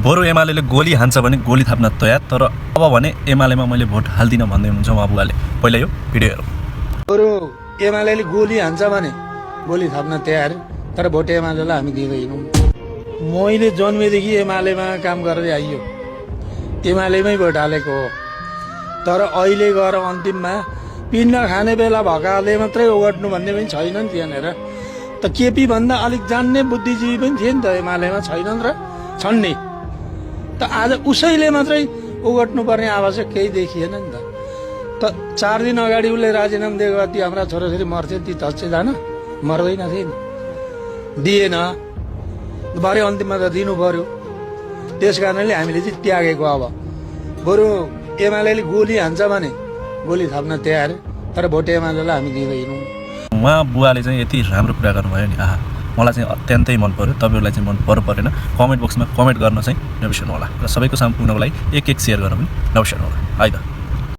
बरु एमालेले गोली हान्छ भने गोली थाप्न तयार, तर अब भने एमालेमा मैले भोट हाल्दिनँ भन्दै हुनुहुन्छ उहाँ बुवाले। पहिला यो भिडियो हेरौँ। बरु एमालेले गोली हान्छ भने गोली थाप्न तयार, तर भोट एमालेलाई हामी दिँदैनौँ। मैले जन्मेदेखि एमालेमा काम गर्दै आइयो, एमालेमै भोट हालेको हो। तर अहिले गएर अन्तिममा पिण्ड खाने बेला भएकाले मात्रै ओगट्नु भन्ने पनि छैन नि त्यहाँनिर। त केपी भन्दा अलिक जान्ने बुद्धिजीवी पनि थिए नि त एमालेमा, छैनन् र छन् नि। त आज उसैले मात्रै ओगट्नु पर्ने आवश्यक केही देखिएन नि त। 4 दिन अगाडि उसले राजीनामा दिएको ती हाम्रा छोराछोरी मर्थे, ती धस्से जान मर्दैन थिए नि, दिएन। भरे अन्तिममा त दिनु पर्यो। त्यस कारणले हामीले चाहिँ त्यागेको। अब बरु एमालेले गोली हान्छ भने गोली थाप्न तयार, तर भोट एमालेलाई हामी दिँदैनौँ। उहाँ बुवाले चाहिँ यति राम्रो कुरा गर्नुभयो नि, आहा मलाई चाहिँ अत्यन्तै मन पर्यो। तपाईँहरूलाई चाहिँ मन पर्यो परेन कमेन्ट बक्समा कमेन्ट गर्न चाहिँ नबिर्सनु होला, र सबैको सामु पुग्नको लागि एक सेयर गर्न पनि नबिर्सनु होला। है त।